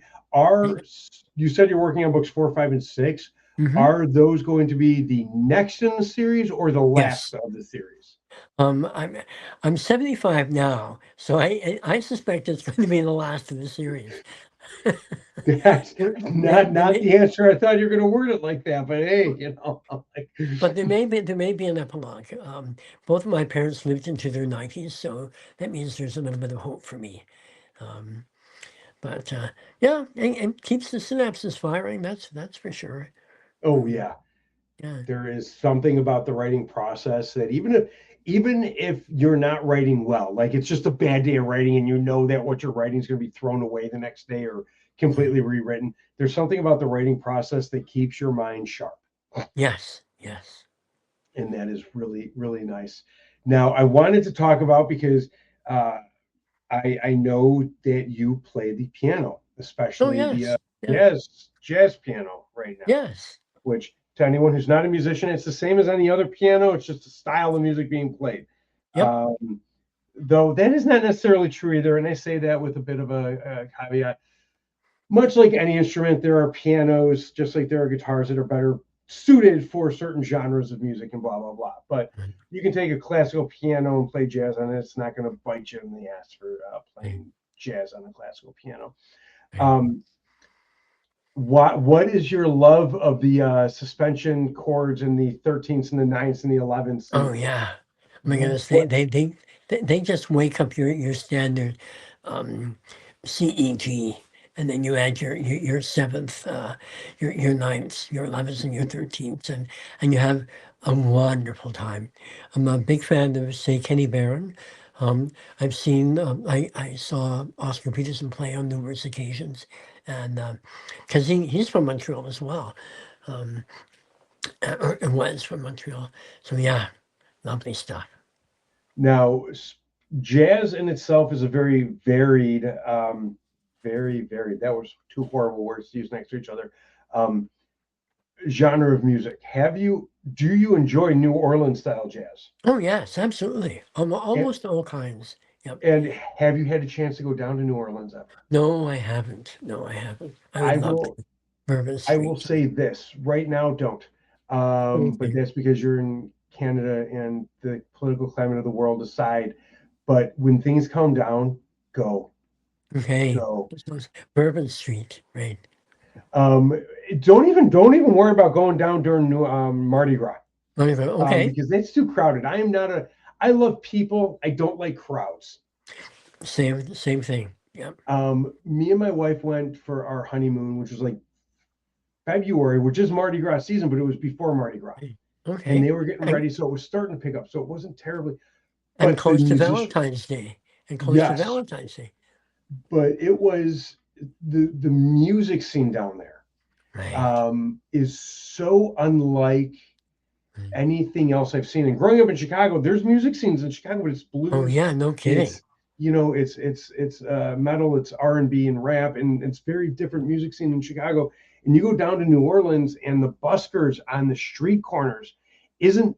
You said you're working on books 4, 5, and 6. Are those going to be the next in the series or the last of the series? I'm 75 now, so I suspect it's going to be the last of the series. That's not the answer I thought you were going to word it like that, but hey, But there may be an epilogue. Both of my parents lived into their 90s, so that means there's a little bit of hope for me. But yeah, and keeps the synapses firing. That's for sure. Oh yeah. There is something about the writing process that even if you're not writing well, like it's just a bad day of writing, and that what you're writing is going to be thrown away the next day or completely rewritten. There's something about the writing process that keeps your mind sharp. Yes, yes. And that is really, really nice. Now, I wanted to talk about because uh, I know that you play the piano, Oh, especially the yes. Yeah. jazz piano right now, Yes. which to anyone who's not a musician, it's the same as any other piano. It's just a style of music being played. Yep. Though that is not necessarily true either. And I say that with a bit of a caveat. Much like any instrument, there are pianos, just like there are guitars that are better suited for certain genres of music and blah, blah, blah. But Right, you can take a classical piano and play jazz on it. It's not going to bite you in the ass for right, playing jazz on a classical piano. right. Um, what is your love of the suspension chords and the 13ths and the 9ths and the 11ths? Oh, And yeah. Oh my goodness, what they just wake up your standard um, C, E, G, and then you add your seventh, your ninths, your 11ths, and your 13ths, and you have a wonderful time. I'm a big fan of, say, Kenny Barron. I've seen, I saw Oscar Peterson play on numerous occasions, and because he's from Montreal as well, um, or was from Montreal. So yeah, lovely stuff. now jazz in itself is a very varied, very varied. That was two horrible words to use next to each other. Um, genre of music. Do you enjoy New Orleans style jazz? Oh yes, absolutely. And, Almost all kinds. Yep. and have you had a chance to go down to New Orleans ever? No, I haven't. No, I haven't. I would I love will to. Bourbon I will Street. say this right now, don't. But Okay. that's because you're in Canada and the political climate of the world aside. But when things calm down, go, Okay. go. Bourbon Street. Right. Um, don't even worry about going down during Mardi Gras Okay. because that's too crowded. I love people. I don't like crowds. Same thing. Yep. Me and my wife went for our honeymoon, which was like February, which is Mardi Gras season, but it was before Mardi Gras. And Okay. they were getting And ready, so it was starting to pick up. So it wasn't terribly, and but the close to musician, Valentine's Day. And close to yes, Valentine's Day. but it was the music scene down there Right. is so unlike Right. anything else I've seen. And growing up in Chicago, there's music scenes in Chicago, but it's Oh blues, yeah, no kidding. it's it's metal, it's R&B and rap, and it's very different music scene in Chicago. And you go down to New Orleans, and the buskers on the street corners isn't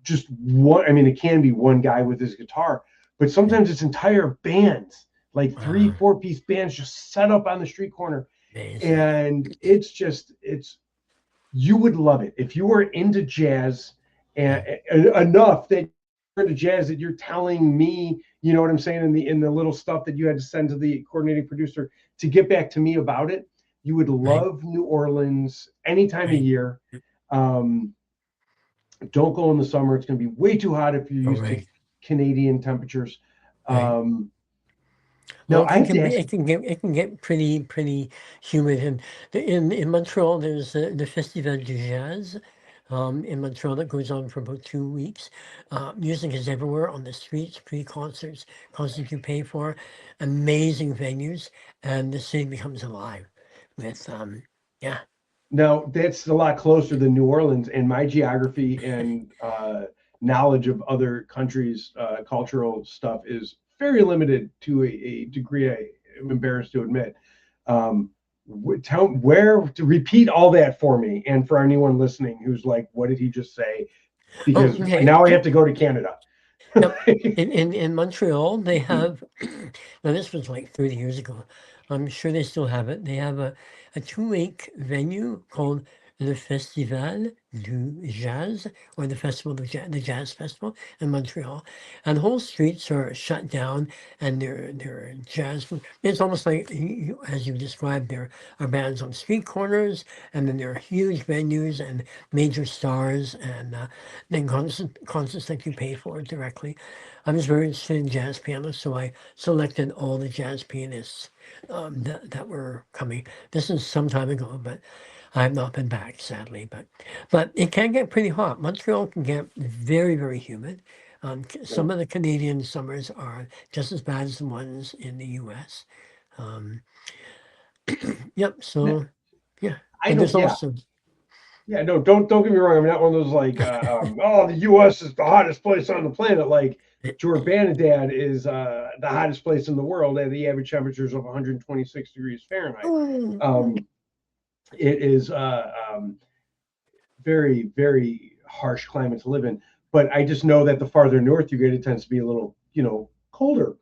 just one. I mean, it can be one guy with his guitar, but sometimes it's entire bands, like three, Wow. four-piece bands just set up on the street corner. Amazing. And it's you would love it if you were into jazz Yeah. and enough that you're into jazz that you're telling me, you know what I'm saying, in the little stuff that you had to send to the coordinating producer to get back to me about it. You would Right. love New Orleans any time of Right. year. Um, don't go in the summer. It's going to be way too hot if you're Oh, used to right. Canadian temperatures. Right. Um, Well, now I have to ask. it can get pretty humid, and in Montreal there's the Festival du Jazz in Montreal that goes on for about 2 weeks. Music is everywhere on the streets, pre-concerts, concerts you pay for, amazing venues, and the city becomes alive with yeah. Now that's a lot closer than New Orleans, and my geography and knowledge of other countries' cultural stuff is very limited to a degree I am embarrassed to admit. Tell where to repeat all that for me, and for anyone listening who's like, "What did he just say?" Oh, Because okay. now I have to go to Canada. Yep. In Montreal, they have, now this was like 30 years ago. I'm sure they still have it. They have a 2 week venue called the Festival du Jazz, or the Festival du Jazz, the Jazz Festival in Montreal. And the whole streets are shut down, and they're jazz. It's almost like, as you described, there are bands on street corners, and then there are huge venues and major stars, and then concerts that you pay for directly. I was very interested in jazz pianists, so I selected all the jazz pianists that were coming. This is some time ago, but I have not been back, sadly. But it can get pretty hot. Montreal can get very humid. Some of the Canadian summers are just as bad as the ones in the U.S. Um, Yep. So yeah, I but don't. there's Yeah, also yeah. No, don't get me wrong. I'm not one of those like, oh, the U.S. is the hottest place on the planet. Like Jordanadad is the hottest place in the world at the average temperatures of 126 degrees Fahrenheit. oh, It is very, very harsh climate to live in. But I just know that the farther north you get, it tends to be a little, colder.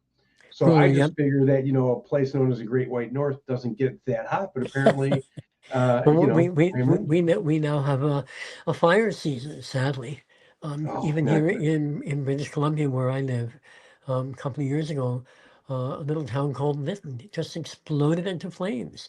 So I cooler. Yep. just figure that, a place known as the Great White North doesn't get that hot, but apparently, Well, we I'm right. we now have a fire season, sadly. Oh, Even not here good. in British Columbia, where I live, a couple of years ago, a little town called Lytton just exploded into flames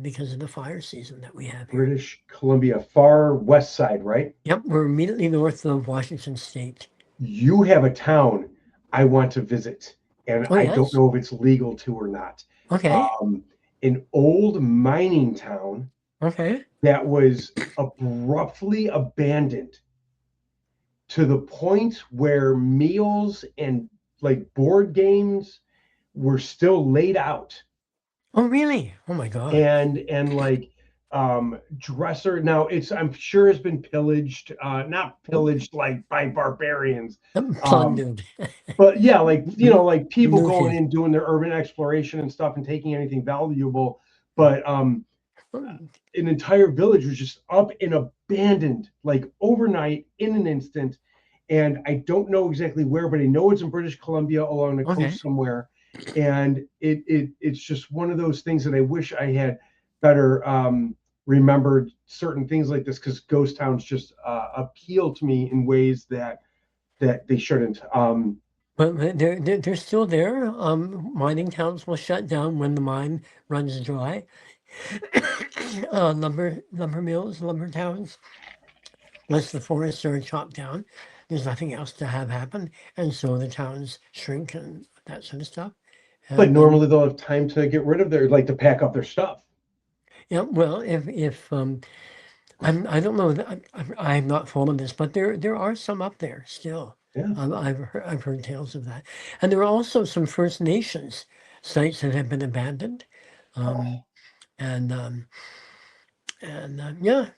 because of the fire season that we have here. British Columbia, far west side, right? Yep, we're immediately north of Washington State. You have a town I want to visit, and Oh, I don't yes? know if it's legal to or not. Okay, Um, an old mining town okay. that was abruptly abandoned to the point where meals and like board games were still laid out, Oh, really? Oh, my God. and like dresser, now it's, I'm sure, has been pillaged, not Oh, pillaged like by barbarians, um plundered. but yeah, like, Lo- like people going Looted. in doing their urban exploration and stuff and taking anything valuable. But Oh, an entire village was just up and abandoned like overnight in an instant. And I don't know exactly where, but I know it's in British Columbia along the okay. coast somewhere. And it's just one of those things that I wish I had better remembered certain things like this, because ghost towns just appeal to me in ways that they shouldn't. But they're still there. Mining towns will shut down when the mine runs dry. Lumber mills, lumber towns, unless the forests are chopped down, there's nothing else to have happen, and so the towns shrink and that sort of stuff. But And normally they'll have time to get rid of their, like, to pack up their stuff. yeah, well, if I don't know that I'm not following this, but there are some up there still. Yeah. I've heard tales of that, and there are also some First Nations sites that have been abandoned, Oh, um, and yeah.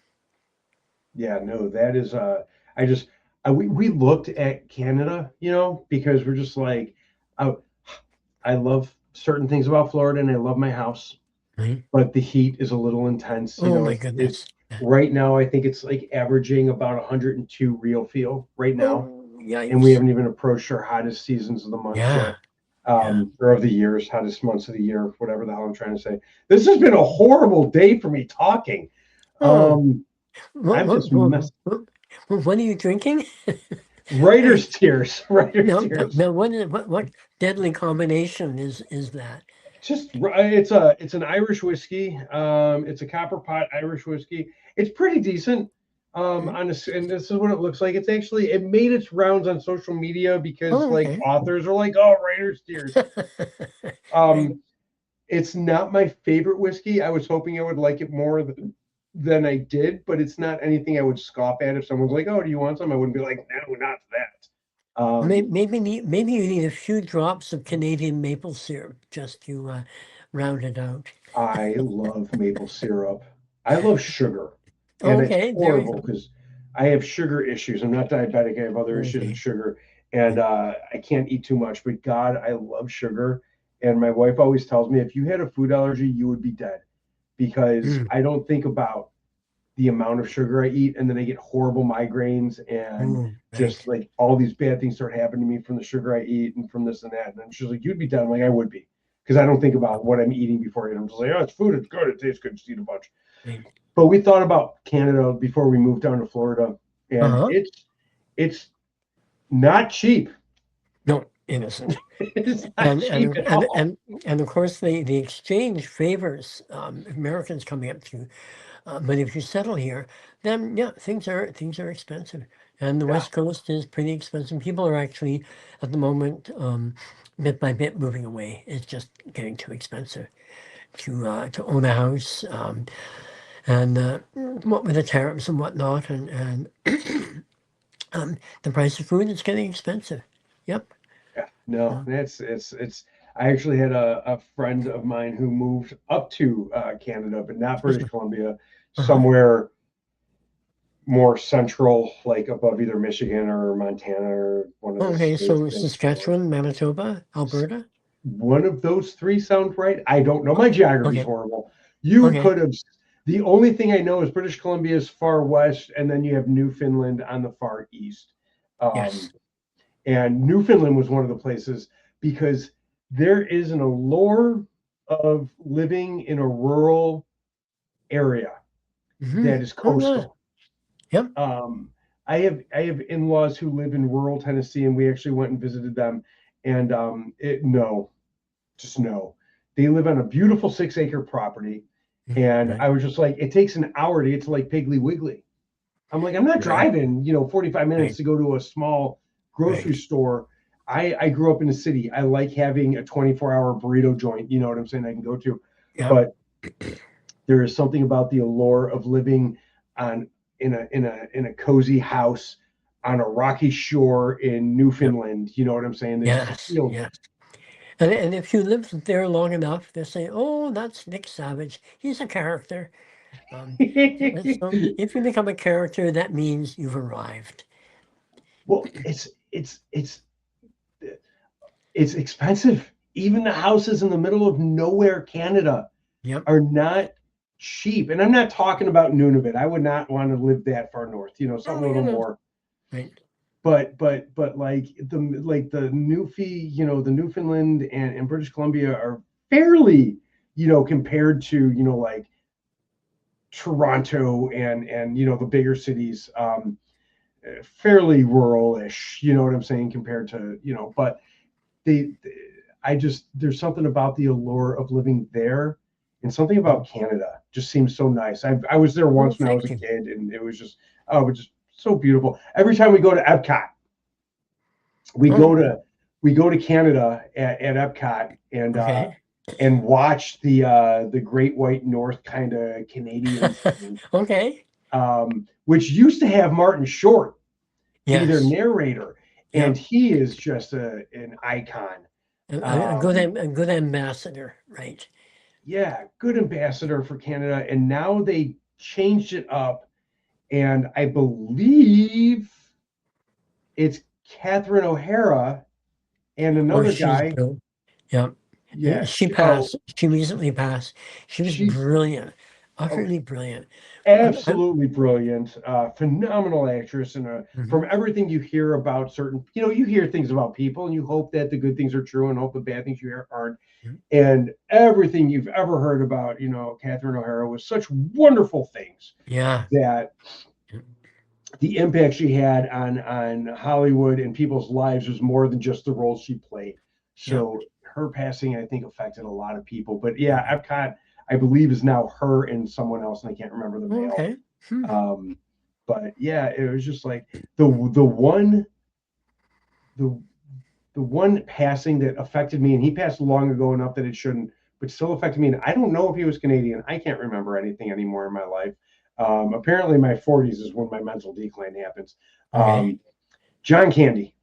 yeah, no, that is I just we looked at Canada, because we're just like, I, I love certain things about Florida and I love my house, Right. but the heat is a little intense. Oh my It's goodness. right now, I think it's like averaging about 102 real feel right now, Oh, and we yikes. haven't even approached our hottest seasons of the month Yeah, yet. yeah. Or of the years, hottest months of the year, whatever the hell I'm trying to say. This has been a horrible day for me talking. Oh, Um, what I'm what just what messed. what are you drinking? Writer's tears, writer's No, tears. no. What deadly combination is that? Just it's an Irish whiskey. It's a copper pot Irish whiskey. It's pretty decent. Hmm? On this, and this is what it looks like. It made its rounds on social media because Oh, like okay. authors are like, oh, writer's tears. Right. Um, it's not my favorite whiskey. I was hoping I would like it more than I did, but it's not anything I would scoff at. If someone's like, "Oh, do you want some?" I wouldn't be like, "No, not that." Maybe you need a few drops of Canadian maple syrup just to round it out. I love maple syrup. I love sugar, and it's Okay, there you horrible go. because I have sugar issues. I'm not diabetic. I have other issues with Okay. sugar, and I can't eat too much. But God, I love sugar. And my wife always tells me, if you had a food allergy, you would be dead, because Mm. I don't think about the amount of sugar I eat, and then I get horrible migraines, and Oh, just right. like all these bad things start happening to me from the sugar I eat and from this and that. And she's like, "You'd be dead." I'm like, "I would be," because I don't think about what I'm eating before I eat. I'm just like, "Oh, it's food. It's good. It tastes good. Just eat a bunch." Right. But we thought about Canada before we moved down to Florida, and Uh-huh. it's not cheap. No, innocent. It's not And cheap and at and all. and, and of course the exchange favors Americans coming up to, but if you settle here, then yeah, things are expensive, and the Yeah. West Coast is pretty expensive. People are actually at the moment bit by bit moving away. It's just getting too expensive to own a house, and what with the tariffs and whatnot, and the price of food is getting expensive. Yep. Yeah, no, Uh, it's I actually had a friend of mine who moved up to Canada, but not British Columbia, Uh-huh. somewhere more central, like above either Michigan or Montana or one of the Okay, states so in the north. Saskatchewan, Manitoba, Alberta. One of those three sound right? I don't know. My geography's Okay, horrible. You okay, could have. The only thing I know is British Columbia is far west, and then you have Newfoundland on the far east. yes. Um, and Newfoundland was one of the places because there is an allure of living in a rural area Mm-hmm. that is Oh, yeah. coastal. Yep. Um, I have in-laws who live in rural Tennessee, and we actually went and visited them. And no, just no. They live on a beautiful 6-acre property, and Right, I was just like, it takes an hour to get to like Piggly Wiggly. I'm like, I'm not right, driving, 45 minutes right, to go to a small grocery right. store. I grew up in the city. I like having a 24-hour burrito joint, you know what I'm saying, I can go to. Yep. But there is something about the allure of living on in a cozy house on a rocky shore in Yep. Newfoundland. You know what I'm saying? It just Yes, feels. yes. And if you live there long enough, they say, "Oh, that's Nick Savage. He's a character." Um, so if you become a character, that means you've arrived. Well, it's expensive. Even the houses in the middle of nowhere, Canada, Yep. are not cheap. And I'm not talking about Nunavut. I would not want to live that far north. Something Oh, a little you know. more. Right. But like the the Newfoundland and British Columbia are fairly, compared to like Toronto and the bigger cities, fairly rural-ish. You know what I'm saying? Compared to but they, I just there's something about the allure of living there, and something about Canada just seems so nice. I was there Oh, once when I was thank a you. kid, and it was just so beautiful. Every time we go to Epcot, we Oh, go okay. to we go to Canada at Epcot Okay. and watch the Great White North kind of Canadian thing, Okay. which used to have Martin Short be their Yes. narrator, and Yep. he is just an icon. A good ambassador. Right. Yeah, good ambassador for Canada, and now they changed it up, and I believe it's Catherine O'Hara and Oh, another she's guy. brilliant. Yep. Yeah, She oh, passed. She recently passed. She was she's brilliant. oh, Utterly brilliant. absolutely brilliant, phenomenal actress, and Mhm. from everything you hear about certain, you hear things about people, and you hope that the good things are true, and hope the bad things you hear aren't. Mhm. And everything you've ever heard about, Catherine O'Hara was such wonderful things Yeah. that the impact she had on Hollywood and people's lives was more than just the roles she played. Yep. So her passing, I think, affected a lot of people. But yeah, Mhm. Epcot, I believe, is now her and someone else, and I can't remember the male. Okay. Hmm. Um, but yeah, it was just like the one the the one passing that affected me, and he passed long ago enough that it shouldn't, but still affected me. And I don't know if he was Canadian. I can't remember anything anymore in my life. Apparently, my 40s is when my mental decline happens. Okay. Um, John Candy.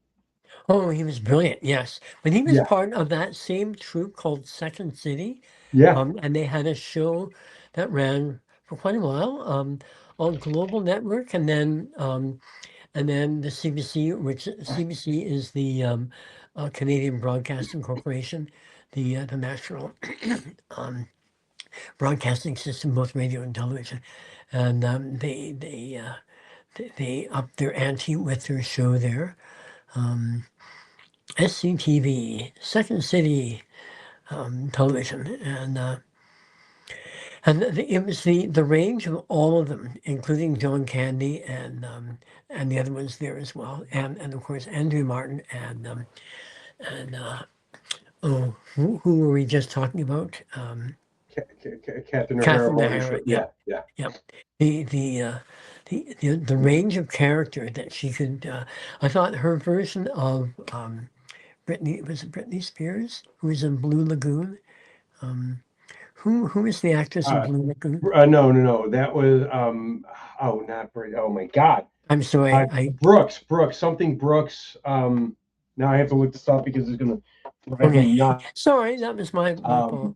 Oh, he was brilliant. Yes, but he was Yeah, part of that same troupe called Second City, yeah. and they had a show that ran for quite a while on Global Network, and then the CBC, which CBC is the Canadian Broadcasting Corporation, the national broadcasting system, both radio and television, and they upped their ante with their show there. Um, SCTV, Second City Television, and it was the range of all of them, including John Candy and the other ones there as well, and of course Andrew Martin and oh, who were we just talking about? Catherine O'Hara, Catherine Martin O'Hara. Short. Yep, Yeah, yeah. yep. The the uh, the range of character that she could. I thought her version of Britney, was it Britney Spears, who was in Blue Lagoon? Um, who is the actress in Uh, Blue Lagoon? no, no, no. That was oh, not Brady. Oh my God. I'm sorry, I Brooks, something Brooks. Now I have to look this up because it's gonna Drive me Okay. nuts. Sorry, that was my fault.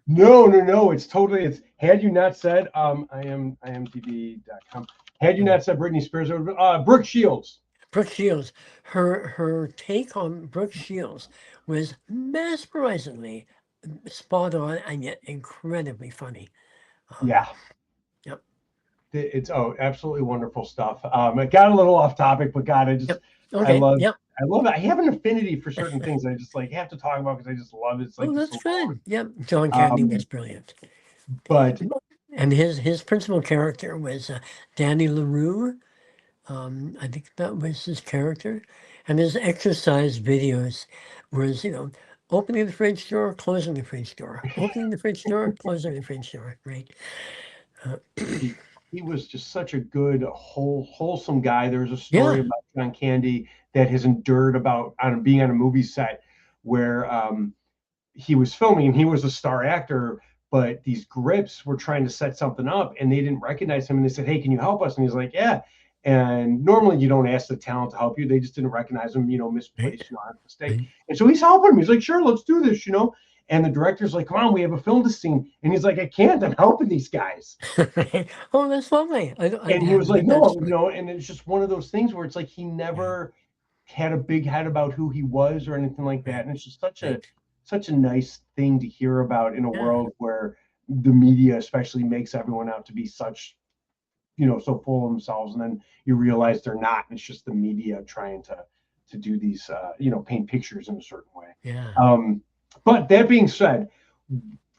No. It's totally. It's had you not said imdb.com. Had you not said Britney Spears, it would have been, Brooke Shields. Brooke Shields, her take on Brooke Shields was mesmerizingly spot on and yet incredibly funny. Yeah. Yep. It's absolutely wonderful stuff. It got a little off topic, but God, Yep. I Okay. love Yep. it. I have an affinity for certain things I just like have to talk about because I just love it. It's like Oh, just that's so long. good. Yep. John Candy was brilliant. But And his principal character was Danny LaRue. I think that was his character. And his exercise videos was, opening the fridge door, closing the fridge door, opening the fridge door, closing the fridge door, right? he was just such a good, wholesome guy. There's a story Yeah. about John Candy that has endured about being on a movie set where he was filming and he was a star actor, but these grips were trying to set something up and they didn't recognize him and they said, "Hey, can you help us?" And he's like, "Yeah." And normally you don't ask the talent to help you. They just didn't recognize him, misplaced, mistake. Right. And so he's helping him. He's like, "Sure, let's do this," And the director's like, "Come on, we have a film to scene." And he's like, "I can't. I'm helping these guys." Oh, that's lovely. And he was like, "No," and it's just one of those things where it's like he never had a big head about who he was or anything like that. And it's just such a nice thing to hear about in a world where the media especially makes everyone out to be such, so full of themselves. And then you realize they're not. And it's just the media trying to do these, paint pictures in a certain way. Yeah. But that being said,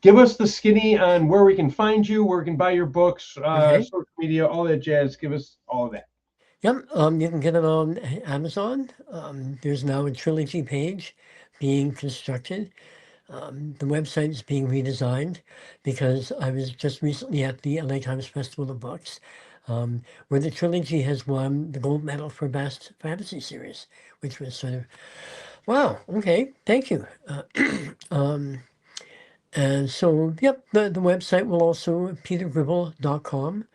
give us the skinny on where we can find you, where we can buy your books, social media, all that jazz. Give us all of that. Yep. You can get it on Amazon. There's now a trilogy page being constructed. The website is being redesigned because I was just recently at the LA Times Festival of Books, where the trilogy has won the gold medal for best fantasy series, which was sort of, wow, okay, thank you. And so, yep, the website will also petergribble.com.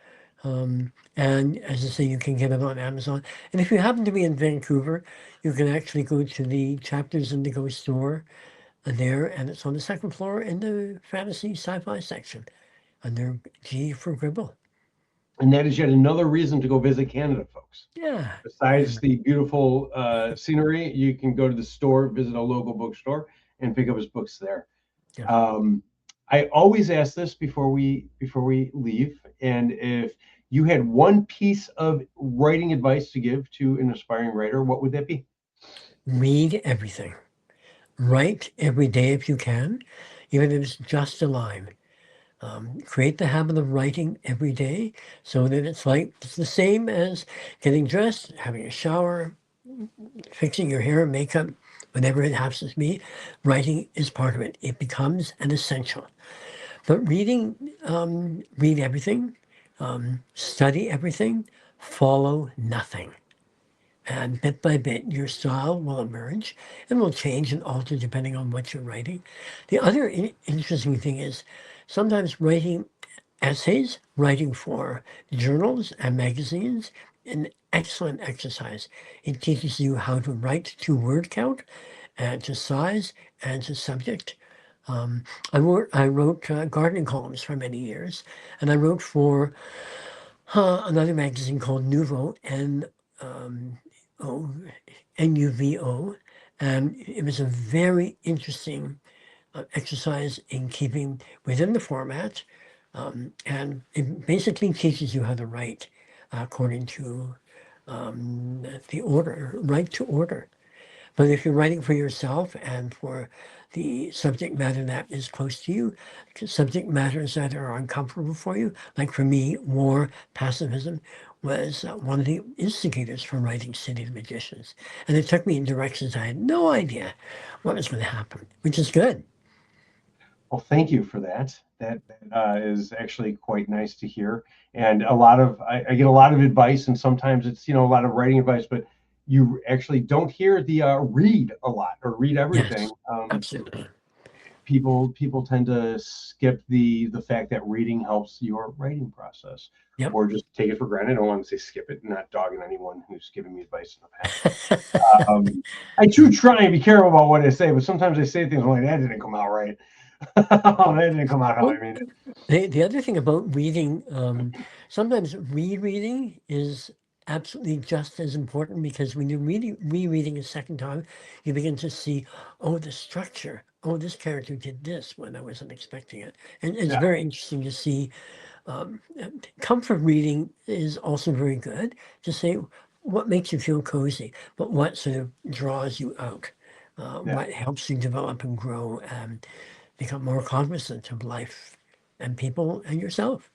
And as I say, you can get it on Amazon. And if you happen to be in Vancouver, you can actually go to the Chapters Indigo store there, and it's on the second floor in the fantasy sci-fi section under G for Gribble. And that is yet another reason to go visit Canada, folks. Yeah. Besides the beautiful scenery, you can go to the store, visit a local bookstore, and pick up his books there. Yeah. I always ask this before we leave, and if you had one piece of writing advice to give to an aspiring writer, what would that be? Read everything. Write every day if you can, even if it's just a line. Create the habit of writing every day so that it's the same as getting dressed, having a shower, fixing your hair, makeup, whatever it happens to be. Writing is part of it. It becomes an essential. But read everything, study everything, follow nothing. And bit by bit, your style will emerge and will change and alter depending on what you're writing. The other interesting thing is sometimes writing essays, writing for journals and magazines, an excellent exercise. It teaches you how to write to word count and to size and to subject. I wrote gardening columns for many years, and I wrote for another magazine called Nouveau, Nuvo, and it was a very interesting exercise in keeping within the format, and it basically teaches you how to write according to the order, right to order. But if you're writing for yourself and for the subject matter that is close to you, subject matters that are uncomfortable for you, like for me, war, pacifism, was one of the instigators for writing City of Magicians. And it took me in directions I had no idea what was going to happen, which is good. Well, thank you for that. That is actually quite nice to hear. And I get a lot of advice, and sometimes it's a lot of writing advice, but you actually don't hear the read a lot or read everything. Yes, absolutely. people tend to skip the fact that reading helps your writing process, Yep. or just take it for granted. I don't want to say skip it, not dogging anyone who's giving me advice in the past. I do try and be careful about what I say, but sometimes I say things like that didn't come out right. That didn't come out how I mean it. The other thing about reading, sometimes rereading is absolutely just as important, because when you're rereading a second time, you begin to see, oh, the structure. Oh, this character did this when I wasn't expecting it. And it's Yeah. very interesting to see. Comfort reading is also very good to say what makes you feel cozy, but what sort of draws you out, what helps you develop and grow and become more cognizant of life and people and yourself.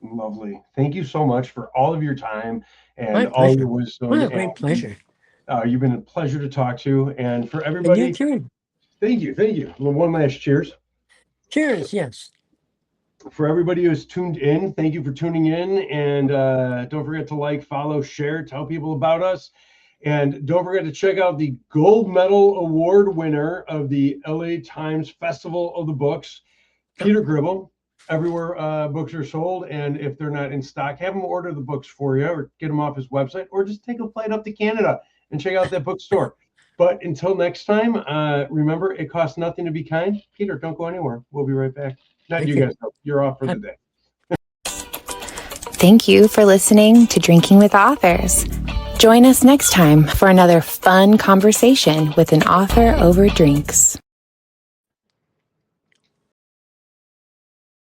Lovely. Thank you so much for all of your time My and all your pleasure. wisdom. What a great pleasure. You've been a pleasure to talk to, and for And everybody, you too. thank you. Well, one last cheers. Cheers. Yes. For everybody who's tuned in, thank you for tuning in, and don't forget to like, follow, share, tell people about us, and don't forget to check out the gold medal award winner of the LA Times Festival of the Books, Peter Gribble. Everywhere books are sold, and if they're not in stock, have him order the books for you, or get them off his website, or just take a flight up to Canada and check out that bookstore. But until next time, remember, it costs nothing to be kind. Peter, don't go anywhere. We'll be right back. Not you guys, though. You're off for the day. Thank you for listening to Drinking with Authors. Join us next time for another fun conversation with an author over drinks.